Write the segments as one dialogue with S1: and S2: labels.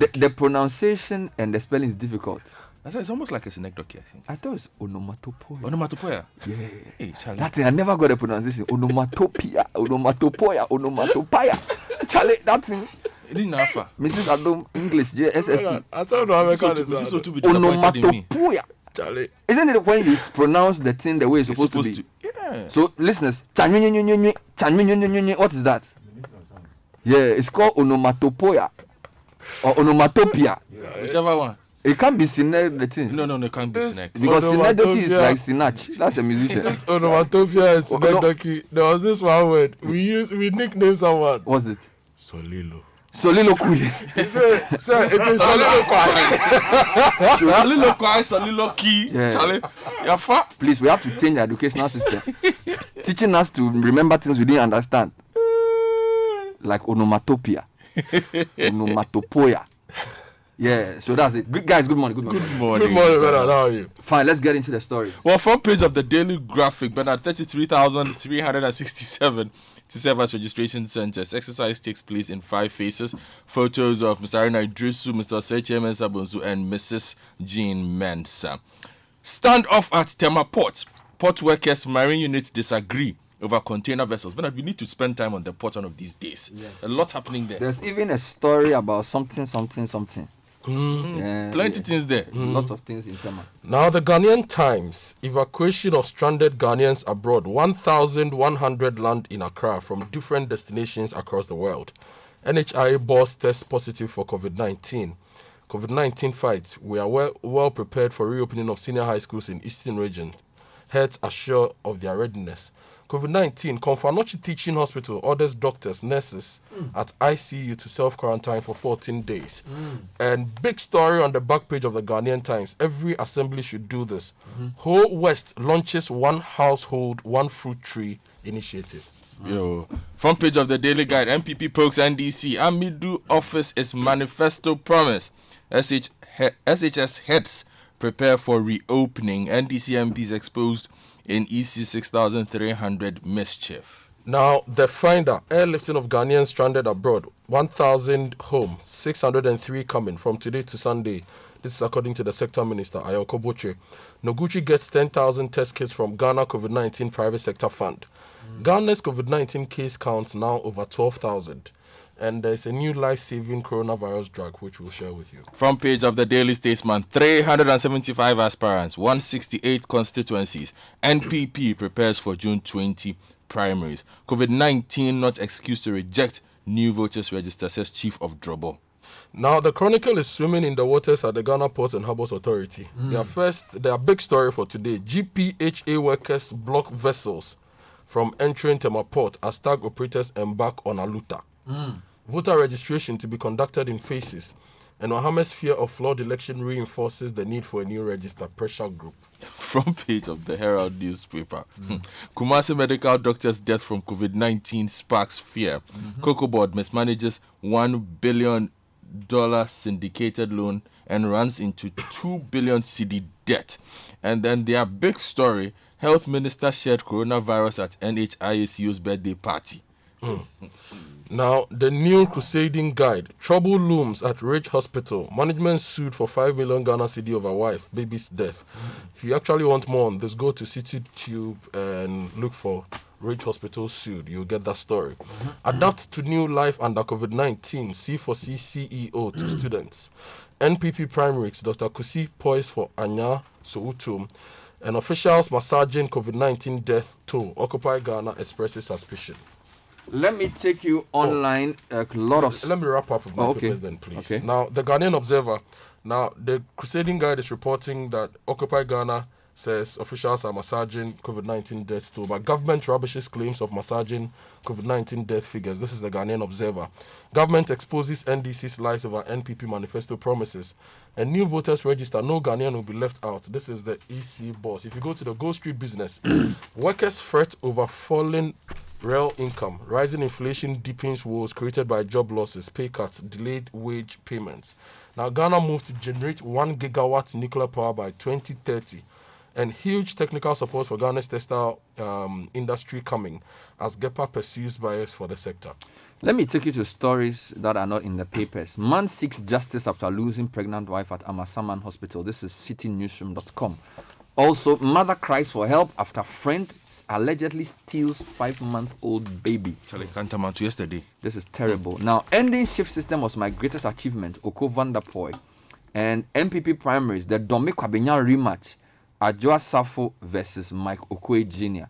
S1: The pronunciation and the spelling is difficult.
S2: I said it's almost like a synecdoche, I think.
S1: I thought it's onomatopoeia.
S2: Onomatopoeia?
S1: Yeah.
S2: Hey, Charlie.
S1: That thing, I never got the pronunciation. Onomatopoeia, onomatopoeia. Charlie, that thing. Mrs. Adom, English, JSSP.
S3: I don't know how I got
S2: Mrs. So to be disappointed in me.
S1: Onomatopoeia.
S3: Charlie.
S1: Isn't it when you pronounce the thing the way it's supposed to be?
S2: Yeah.
S1: So, listeners, what is that? Yeah, it's called onomatopoeia or onomatopoeia.
S2: Whichever one.
S1: It can't be synecdoche.
S2: No, it can't be synecdoche.
S1: Because synecdoche is like sinach. That's a musician.
S3: This onomatopoeia and synecdoche. There was this one word we nicknamed someone.
S1: What's it?
S3: Solilo.
S1: Soliloquy.
S3: Sir, it is soliloquy.
S2: Soliloquy.
S1: Yeah.
S2: Charlie, you're fat.
S1: Please, we have to change the educational system. Teaching us to remember things we didn't understand. Like onomatopoeia. Onomatopoeia. Yeah, so that's it. Good guys, good morning.
S3: Good morning, Bernard. How are you?
S1: Fine, let's get into the story.
S2: Well, front page of the Daily Graphic, Bernard, 33,367 to serve as registration centers. Exercise takes place in 5 phases. Photos of Mr. Arina Idrisu, Mr. Seche Mensah Bonsu, and Mrs. Jean Mensah. Standoff at Tema Port. Port workers, marine units disagree over container vessels. Bernard, we need to spend time on the port one of these days. Yeah. A lot happening there.
S1: There's even a story about something.
S2: Plenty things there.
S1: Lots of things in Tema.
S3: Now, the Ghanaian Times, evacuation of stranded Ghanaians abroad. 1,100 land in Accra from different destinations across the world. NHIA boss tests positive for COVID-19. COVID-19 fight. We are well prepared for reopening of senior high schools in Eastern Region. Heads assure of their readiness. COVID-19, Konfanochi Teaching Hospital orders doctors, nurses at ICU to self-quarantine for 14 days. And big story on the back page of the Ghanaian Times. Every assembly should do this. Whole West launches one household, one fruit tree initiative.
S2: Yo, front page of the Daily Guide. MPP pokes NDC. Amidu office is manifesto promise. SHS heads prepare for reopening. NDC MPs exposed in EC 6,300 mischief.
S3: Now, the finder, airlifting of Ghanaians stranded abroad, 1,000 home, 603 coming from today to Sunday. This is according to the sector minister, Ayoko Boche. Noguchi gets 10,000 test kits from Ghana COVID-19 private sector fund. Ghana's COVID-19 case count now over 12,000. And there's a new life-saving coronavirus drug, which we'll share with you.
S2: Front page of the Daily Statesman, 375 aspirants, 168 constituencies. NPP prepares for June 20 primaries. COVID-19 not excuse to reject new voters register, says Chief of Drobo.
S3: Now, the Chronicle is swimming in the waters at the Ghana Ports and Harbours Authority. Their big story for today, GPHA workers block vessels from entering Tema Port as tag operators embark on Aluta. Voter registration to be conducted in phases, and Mohammed's fear of flawed election reinforces the need for a new register pressure group.
S2: Front page of the Herald newspaper. Kumasi medical doctor's death from COVID-19 sparks fear. Cocoa Board mismanages $1 billion syndicated loan and runs into 2 billion cedi debt. And then their big story, Health Minister shared coronavirus at NHIACU's birthday party.
S3: Now, the new crusading guide. Trouble looms at Ridge Hospital. Management sued for 5 million Ghana cedi over wife, baby's death. If you actually want more on this, go to Citi Tube and look for Ridge Hospital sued. You'll get that story. Adapt to new life under COVID-19. C4C CEO to students. NPP primaries. Dr. Kusi poised for Anya Soutum. And officials massaging COVID-19 death toll. Occupy Ghana expresses suspicion.
S1: Let me take you online. A lot of.
S3: Let me wrap up with my papers then, please. Okay. Now, the Ghanaian Observer. Now, the Crusading Guide is reporting that Occupy Ghana says officials are massaging COVID-19 deaths too, but government rubbishes claims of massaging COVID-19 death figures. This is the Ghanaian Observer. Government exposes NDC's lies over NPP manifesto promises. And new voters register, no Ghanaian will be left out. This is the EC boss. If you go to the Go Street Business, workers fret over falling real income. Rising inflation deepens woes created by job losses, pay cuts, delayed wage payments. Now, Ghana moves to generate 1 gigawatt nuclear power by 2030. And huge technical support for Ghana's textile industry coming as GEPA pursues buyers for the sector.
S1: Let me take you to stories that are not in the papers. Man seeks justice after losing pregnant wife at Amasaman Hospital. This is citynewsroom.com. Also, mother cries for help after friend allegedly steals 5-month-old baby.
S2: Charlie Kantaman to yesterday.
S1: This is terrible. Now, ending shift system was my greatest achievement. Oko Vanderpoy and MPP primaries. The Dome Kwabenya rematch. Adjoa Safo versus Mike Okoye Jr.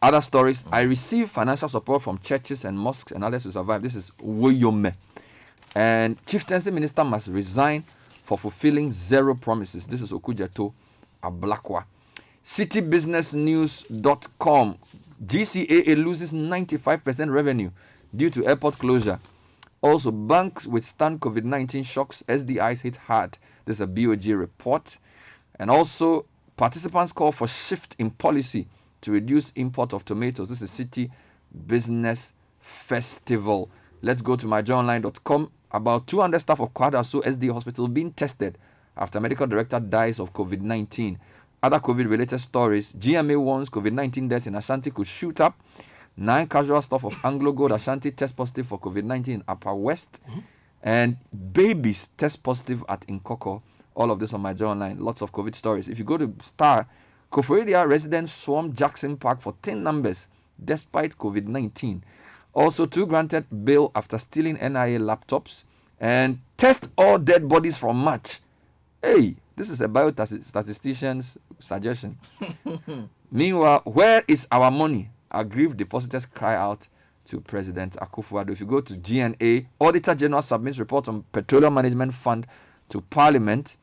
S1: Other stories, I receive financial support from churches and mosques and others to survive. This is Woyome. And chieftaincy minister must resign for fulfilling 0 promises. This is Okujeto Ablakwa. Citybusinessnews.com. GCAA loses 95% revenue due to airport closure. Also, banks withstand COVID-19 shocks. SDIs hit hard. This is a BOG report. And also, participants call for shift in policy to reduce import of tomatoes. This is City Business Festival. Let's go to myjournalline.com. About 200 staff of Kwadaso SD Hospital being tested after medical director dies of COVID-19. Other COVID-related stories. GMA warns COVID-19 deaths in Ashanti could shoot up. 9 casual staff of Anglo Gold Ashanti test positive for COVID-19 in Upper West. And babies test positive at Nkoko. All of this on my journal. Lots of COVID stories. If you go to Star, Koforidua residents swarm Jackson Park for 10 numbers despite COVID-19. Also, 2 granted bail after stealing NIA laptops. And test all dead bodies from March. Hey, this is a biostatistician's suggestion. Meanwhile, where is our money? Aggrieved depositors cry out to President Akufo-Addo. If you go to GNA, Auditor General submits report on Petroleum Management Fund to Parliament.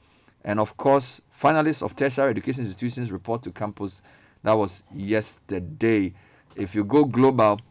S1: And of course, finalists of tertiary education institutions report to campus. That was yesterday. If you go global,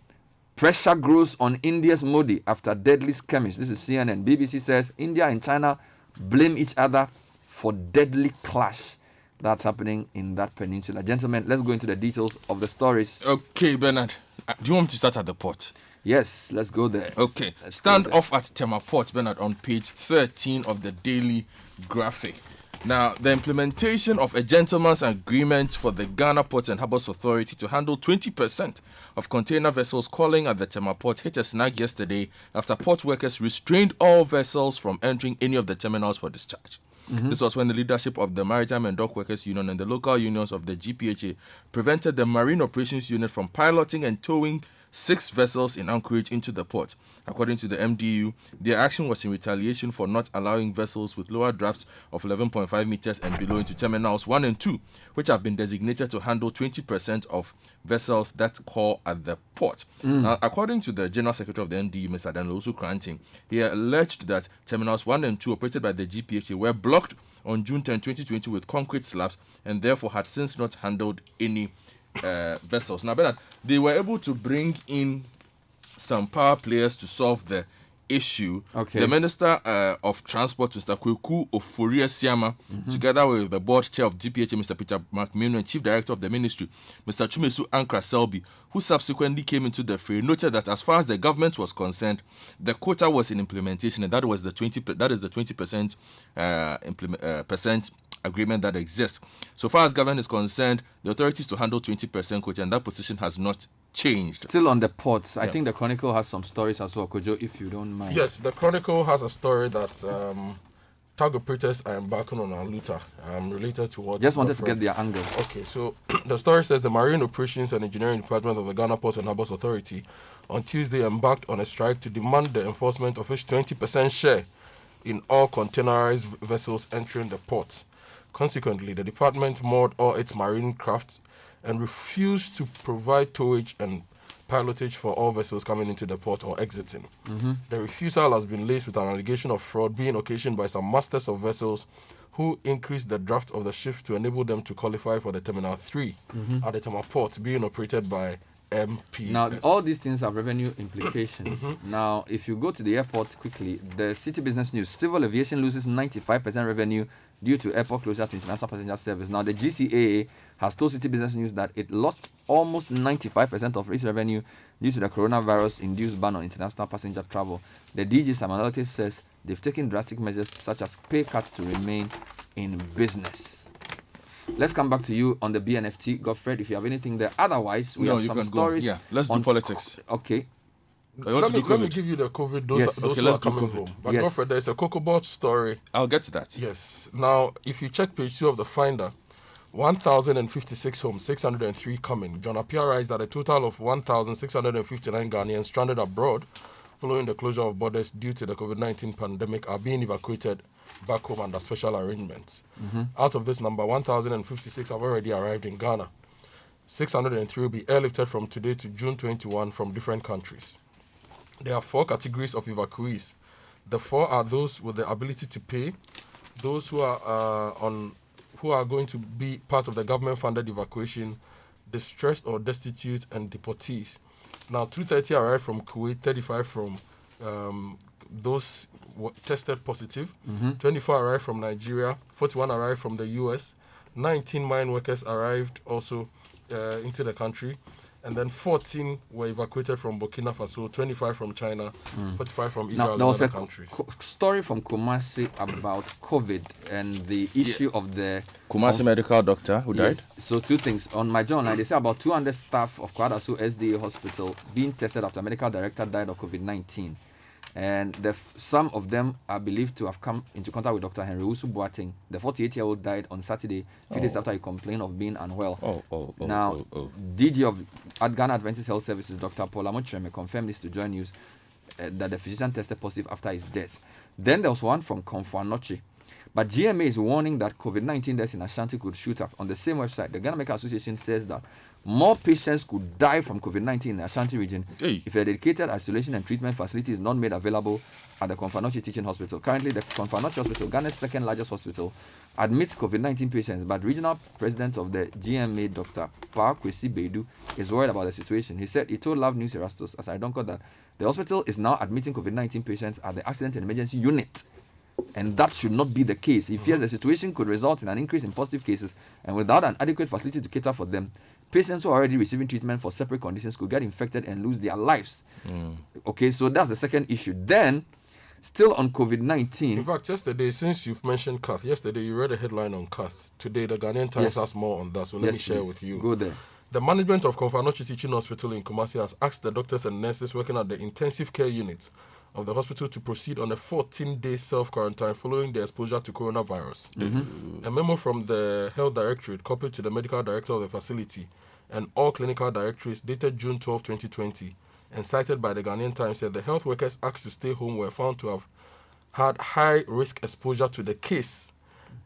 S1: pressure grows on India's Modi after deadly skirmish. This is CNN. BBC says India and China blame each other for deadly clash that's happening in that peninsula. Gentlemen, let's go into the details of the stories.
S2: Okay, Bernard. Do you want me to start at the port?
S1: Yes, let's go there.
S2: Okay. Stand off at Tema Port, Bernard, on page 13 of the Daily Graphic. Now, the implementation of a gentleman's agreement for the Ghana Ports and Harbours Authority to handle 20% of container vessels calling at the Tema Port hit a snag yesterday after port workers restrained all vessels from entering any of the terminals for discharge. This was when the leadership of the Maritime and Dock Workers Union and the local unions of the GPHA prevented the Marine Operations Unit from piloting and towing 6 vessels in anchorage into the port. According to the MDU, their action was in retaliation for not allowing vessels with lower drafts of 11.5 meters and below into terminals 1 and 2, which have been designated to handle 20% of vessels that call at the port. Now, according to the General Secretary of the MDU, Mr. Danlosu Kranting, he alleged that terminals 1 and 2 operated by the GPHA were blocked on June 10, 2020 with concrete slabs and therefore had since not handled any vessels. Now, Bernard, they were able to bring in some power players to solve the issue.
S1: Okay.
S2: The Minister of Transport, Mr. Kweku Oforia Siama, together with the board chair of GPHA, Mr. Peter McMillan, and Chief Director of the Ministry, Mr. Chumesu Ankra Selby, who subsequently came into the fray, noted that as far as the government was concerned, the quota was in implementation, and that was the 20% percent agreement that exists. So far as government is concerned, the authorities to handle 20% quota, and that position has not changed.
S1: Still on the ports, I think the Chronicle has some stories as well, Kojo, if you don't mind.
S3: Yes, the Chronicle has a story that tug operators are embarking on a looter related to what...
S1: Just wanted to get their angle.
S3: Okay, so the story says the Marine Operations and Engineering Department of the Ghana Ports and Harbours Authority on Tuesday embarked on a strike to demand the enforcement of its 20% share in all containerized vessels entering the port. Consequently, the department moored all its marine crafts and refused to provide towage and pilotage for all vessels coming into the port or exiting. The refusal has been laced with an allegation of fraud being occasioned by some masters of vessels who increased the draft of the ships to enable them to qualify for the Terminal 3 at the Tema Port being operated by MP.
S1: Now, all these things have revenue implications. Now, if you go to the airport quickly, the City Business News, civil aviation loses 95% revenue due to airport closure to international passenger service. Now, the GCAA has told City Business News that it lost almost 95% of its revenue due to the coronavirus-induced ban on international passenger travel. The DG Samuel says they've taken drastic measures such as pay cuts to remain in business. Let's come back to you on the BNFT, Godfred, if you have anything there. Otherwise, we have some stories.
S2: Yeah, let's do politics.
S1: Okay.
S3: Let me give you the COVID. Those who are coming home. But Godfrey, there's a COCOBOT story.
S2: I'll get to that.
S3: Yes. Now, if you check page 2 of the Finder, 1,056 homes, 603 coming. John Appiah writes that a total of 1,659 Ghanaians stranded abroad following the closure of borders due to the COVID-19 pandemic are being evacuated back home under special arrangements. Out of this number, 1,056 have already arrived in Ghana. 603 will be airlifted from today to June 21 from different countries. There are 4 categories of evacuees. The 4 are those with the ability to pay, those who are going to be part of the government-funded evacuation, distressed or destitute, and deportees. Now, 230 arrived from Kuwait, 35 from those tested positive, 24 arrived from Nigeria, 41 arrived from the US, 19 mine workers arrived also into the country, and then 14 were evacuated from Burkina Faso, 25 from China, 45 from Israel and other countries.
S1: Story from Kumasi about COVID and the issue of the
S2: Kumasi medical doctor who died.
S1: So 2 things. On my journal, they say about 200 staff of Kwadaso SDA hospital being tested after medical director died of COVID-19. And some of them are believed to have come into contact with Dr. Henry Usu Boateng. The 48-year-old died on Saturday, a few days after he complained of being unwell. DG of Ghana Adventist Health Services, Dr. Paul Amotreme, confirmed this to Joy News that the physician tested positive after his death. Then there was one from Komfo-Anokye. But GMA is warning that COVID-19 deaths in Ashanti could shoot up. On the same website, the Ghana Medical Association says that more patients could die from COVID-19 in the Ashanti region if a dedicated isolation and treatment facility is not made available at the Komfo-Anokye Teaching Hospital. Currently, the Komfo-Anokye Hospital, Ghana's second largest hospital, admits COVID-19 patients, but regional president of the GMA, Dr. Pa Kwesi Beidu, is worried about the situation. He told Love News Erastus, as I don't call that, the hospital is now admitting COVID-19 patients at the accident and emergency unit. And that should not be the case. He fears the situation could result in an increase in positive cases, and without an adequate facility to cater for them, patients who are already receiving treatment for separate conditions could get infected and lose their lives. Okay, so that's the second issue. Then, still on COVID-19.
S3: In fact, yesterday, since you've mentioned Kath, yesterday you read a headline on Kath. Today, the Ghanaian Times has more on that, so let me share with you.
S1: Go there.
S3: The management of Komfo-Anokye Teaching Hospital in Kumasi has asked the doctors and nurses working at the intensive care unit of the hospital to proceed on a 14-day self-quarantine following their exposure to coronavirus. A memo from the Health Directorate copied to the medical director of the facility and all clinical directorates dated June 12, 2020, and cited by the Ghanaian Times said the health workers asked to stay home were found to have had high-risk exposure to the case.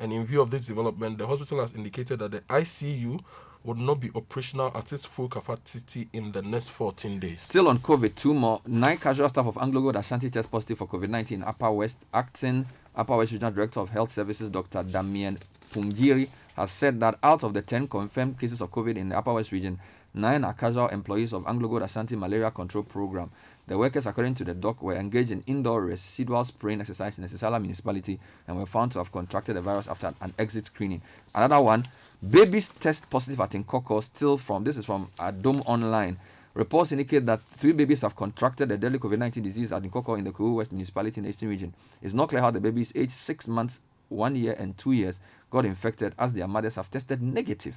S3: And in view of this development, the hospital has indicated that the ICU would not be operational at its full capacity in the next 14 days.
S1: Still on COVID, 2 more. 9 casual staff of Anglo Gold Ashanti test positive for COVID-19 in Upper West. Acting Upper West Regional Director of Health Services, Dr. Damien Pungiri, has said that out of the 10 confirmed cases of COVID in the Upper West region, 9 are casual employees of Anglo Gold Ashanti Malaria Control Program. The workers, according to the doc, were engaged in indoor residual spraying exercise in the Sisala municipality and were found to have contracted the virus after an exit screening. Another one, babies test positive at Nkoko, this is from Adom Online. Reports indicate that 3 babies have contracted the deadly COVID-19 disease at Nkoko in the Kuhu West municipality in the Eastern region. It's not clear how the babies aged 6 months, 1 year, and 2 years got infected, as their mothers have tested negative.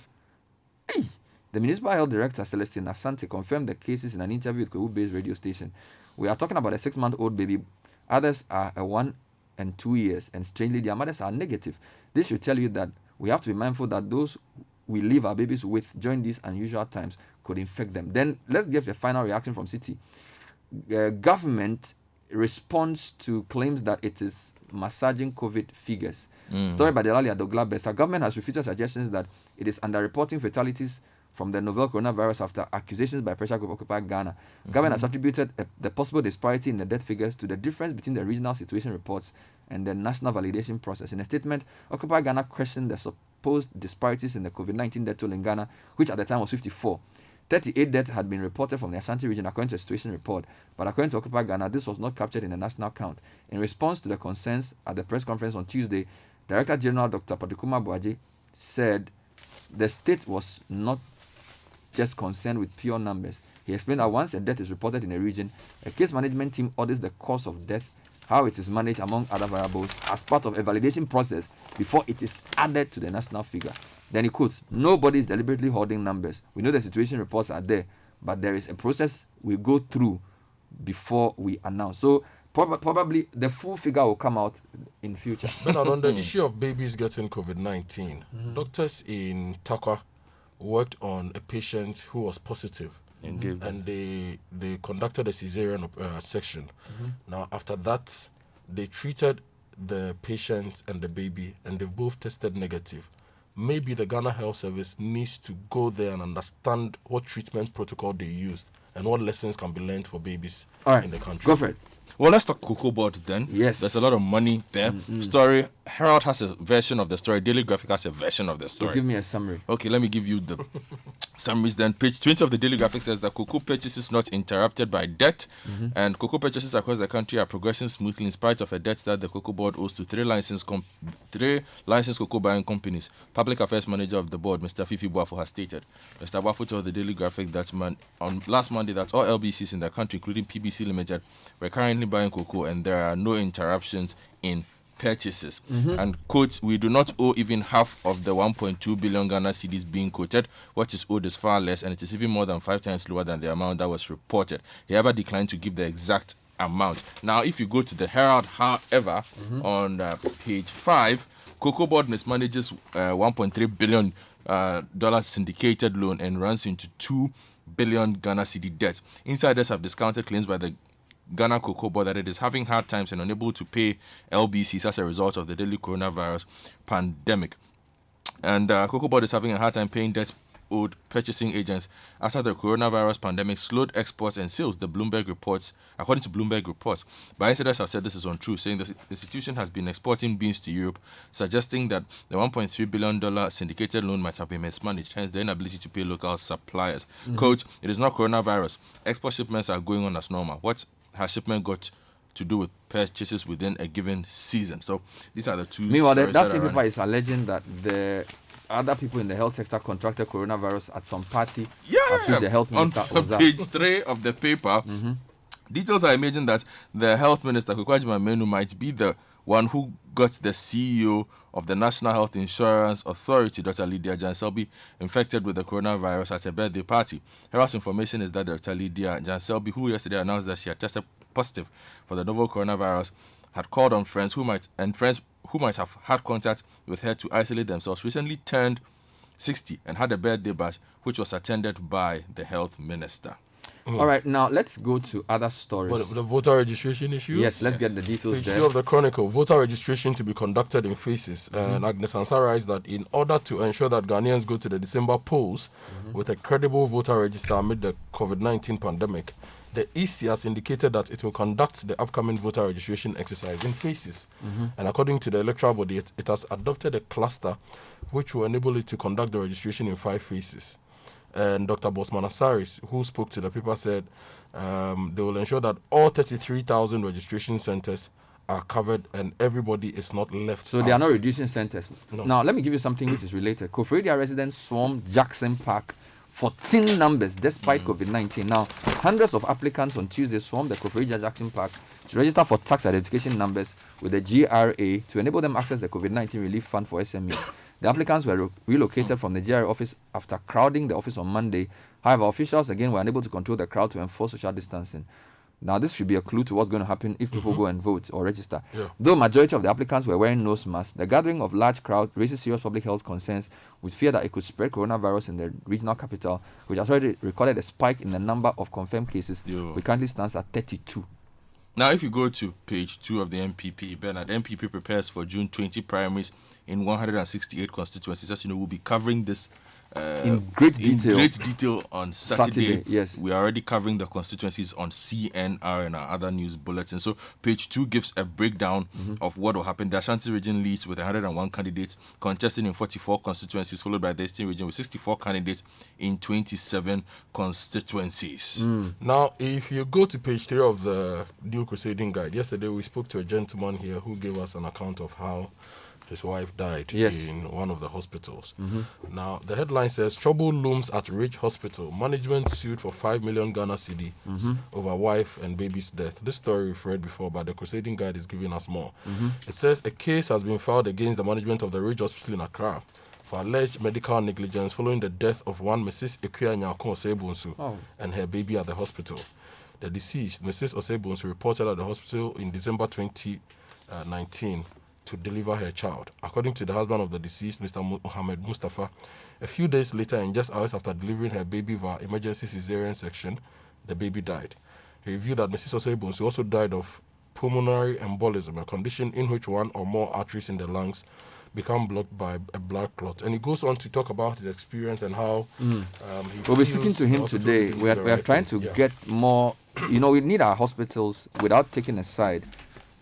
S1: Hey! The municipal health director, Celestine Asante, confirmed the cases in an interview with Kuhu-based radio station. We are talking about a 6-month-old baby. Others are 1 and 2 years, and strangely, their mothers are negative. This should tell you that we have to be mindful that those we leave our babies with during these unusual times could infect them. Then let's get the final reaction from Citi. Government responds to claims that it is massaging COVID figures. Story by Delali Adogla Besa. Government has refuted suggestions that it is underreporting fatalities from the novel coronavirus after accusations by pressure group Occupy Ghana. Government has attributed the possible disparity in the death figures to the difference between the regional situation reports and the national validation process. In a statement, Occupy Ghana questioned the supposed disparities in the COVID-19 death toll in Ghana, which at the time was 54. 38 deaths had been reported from the Ashanti region according to a situation report, but according to Occupy Ghana, this was not captured in the national count. In response to the concerns at the press conference on Tuesday, Director General Dr. Patukuma Boaji said the state was not just concerned with pure numbers. He explained that once a death is reported in a region, a case management team orders the cause of death, how it is managed among other variables as part of a validation process before it is added to the national figure. Then he quotes, nobody is deliberately holding numbers. We know the situation reports are there, but there is a process we go through before we announce. So probably the full figure will come out in future.
S3: Bernard, on the issue of babies getting COVID-19, doctors in Takwa worked on a patient who was positive, and they conducted a cesarean section. Now, after that, they treated the patient and the baby, and they've both tested negative. Maybe the Ghana Health Service needs to go there and understand what treatment protocol they used and what lessons can be learned for babies in the country.
S1: Go for it.
S2: Well, let's talk Cocoa Board then.
S1: Yes.
S2: There's a lot of money there. Story, Herald has a version of the story. Daily Graphic has a version of the story.
S1: So give me a summary.
S2: Okay, let me give you the summaries then. Page 20 of the Daily Graphic says that cocoa purchases not interrupted by debt, and cocoa purchases across the country are progressing smoothly in spite of a debt that the Cocoa Board owes to three licensed cocoa buying companies. Public Affairs Manager of the board, Mr. Fifi Boafo, has stated. Mr. Boafo told the Daily Graphic that on last Monday that all LBCs in the country, including PBC Limited, were currently buying cocoa and there are no interruptions in purchases. And quote, we do not owe even half of the 1.2 billion Ghana cedis being quoted. What is owed is far less, and it is even more than 5 times lower than the amount that was reported. He ever declined to give the exact amount. Now, if you go to the Herald, however, on page 5, Cocoa Board mismanages $1.3 billion dollar syndicated loan and runs into 2 billion Ghana cedi debt. Insiders have discounted claims by the Ghana Cocoa Board that it is having hard times and unable to pay LBCs as a result of the deadly coronavirus pandemic. And Cocoa Board is having a hard time paying debts owed purchasing agents after the coronavirus pandemic slowed exports and sales, according to Bloomberg reports. But insiders have said this is untrue, saying the institution has been exporting beans to Europe, suggesting that the $1.3 billion syndicated loan might have been mismanaged, hence the inability to pay local suppliers. Quote, it is not coronavirus. Export shipments are going on as normal. What has shipment got to do with purchases within a given season? So these are the two.
S1: Meanwhile, that same paper is alleging that the other people in the health sector contracted coronavirus at some party at which the health minister was
S2: on page 3 of the paper. Details are imagining that the health minister, Kukwajima Menu, might be the one who got the CEO of the National Health Insurance Authority, Dr. Lydia Janselby, infected with the coronavirus at a birthday party. Herald's information is that Dr. Lydia Janselby, who yesterday announced that she had tested positive for the novel coronavirus, had called on friends who might have had contact with her to isolate themselves, recently turned 60 and had a birthday bash, which was attended by the health minister.
S1: All right, now let's go to other stories.
S3: But the voter registration issues?
S1: Yes, let's get the details
S3: Page
S1: there.
S3: 2 of the Chronicle, voter registration to be conducted in phases. And Agnes Ansah writes that in order to ensure that Ghanaians go to the December polls with a credible voter register amid the COVID-19 pandemic, the EC has indicated that it will conduct the upcoming voter registration exercise in phases. And according to the electoral body, it has adopted a cluster which will enable it to conduct the registration in 5 phases. And Dr. Bosman Asaris, who spoke to the paper, said they will ensure that all 33,000 registration centers are covered and everybody is not left
S1: So
S3: out.
S1: they are not reducing centers.
S3: No.
S1: Now, let me give you something which is related. Koforidua residents swarmed Jackson Park 14 numbers despite COVID-19. Now, hundreds of applicants on Tuesday swarmed the Koforidua Jackson Park to register for tax identification numbers with the GRA to enable them access the COVID-19 relief fund for SMEs. The applicants were relocated from the GRA office after crowding the office on Monday. However, officials again were unable to control the crowd to enforce social distancing. Now, this should be a clue to what's going to happen if people go and vote or register. Though majority of the applicants were wearing nose masks, the gathering of large crowd raises serious public health concerns with fear that it could spread coronavirus in the regional capital, which has already recorded a spike in the number of confirmed cases, which currently stands at 32.
S2: Now, if you go to page 2 of the MPP, Bernard, MPP prepares for June 20 primaries in 168 constituencies. As you know, we'll be covering this
S1: in great detail
S2: on Saturday.
S1: Yes,
S2: we are already covering the constituencies on CNR and our other news bulletins. So page 2 gives a breakdown of what will happen. The Ashanti region leads with 101 candidates contesting in 44 constituencies, followed by the Eastern region with 64 candidates in 27 constituencies.
S3: Now, if you go to page 3 of the New Crusading Guide, yesterday we spoke to a gentleman here who gave us an account of how his wife died in one of the hospitals. Now, the headline says, trouble looms at Ridge Hospital. Management sued for 5 million Ghana cedi over wife and baby's death. This story we've read before, but the Crusading Guide is giving us more. It says a case has been filed against the management of the Ridge Hospital in Accra for alleged medical negligence following the death of one Mrs. Ekuya Nyakon Sebunsu and her baby at the hospital. The deceased, Mrs. Osebones, reported at the hospital in December 2019 to deliver her child. According to the husband of the deceased, Mr. Mohammed Mustafa, a few days later and just hours after delivering her baby via emergency cesarean section, the baby died. He revealed that Mrs. Osebones also died of pulmonary embolism, a condition in which one or more arteries in the lungs become blocked by a blood clot. And he goes on to talk about his experience and how
S1: We'll be speaking to him today. We are trying to get more, we need our hospitals, without taking a side,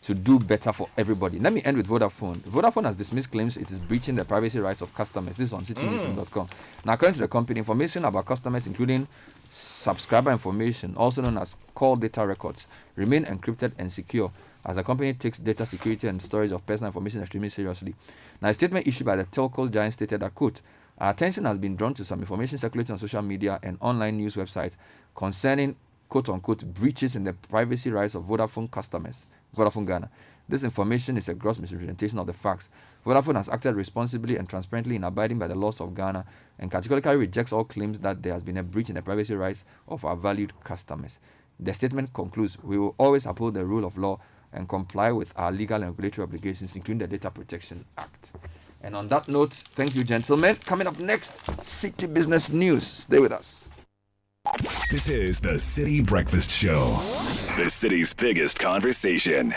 S1: to do better for everybody. Let me end with Vodafone. Vodafone has dismissed claims it is breaching the privacy rights of customers. This is on citinews.com. Now, according to the company, information about customers, including subscriber information, also known as call data records, remain encrypted and secure, as the company takes data security and storage of personal information extremely seriously. Now, a statement issued by the telco giant stated that, quote, our attention has been drawn to some information circulating on social media and online news websites concerning, quote-unquote, breaches in the privacy rights of Vodafone customers, Vodafone Ghana. This information is a gross misrepresentation of the facts. Vodafone has acted responsibly and transparently in abiding by the laws of Ghana and categorically rejects all claims that there has been a breach in the privacy rights of our valued customers. The statement concludes, we will always uphold the rule of law and comply with our legal and regulatory obligations, including the Data Protection Act. And on that note, thank you, gentlemen. Coming up next, Citi Business News. Stay with us.
S4: This is the Citi Breakfast Show, the city's biggest conversation.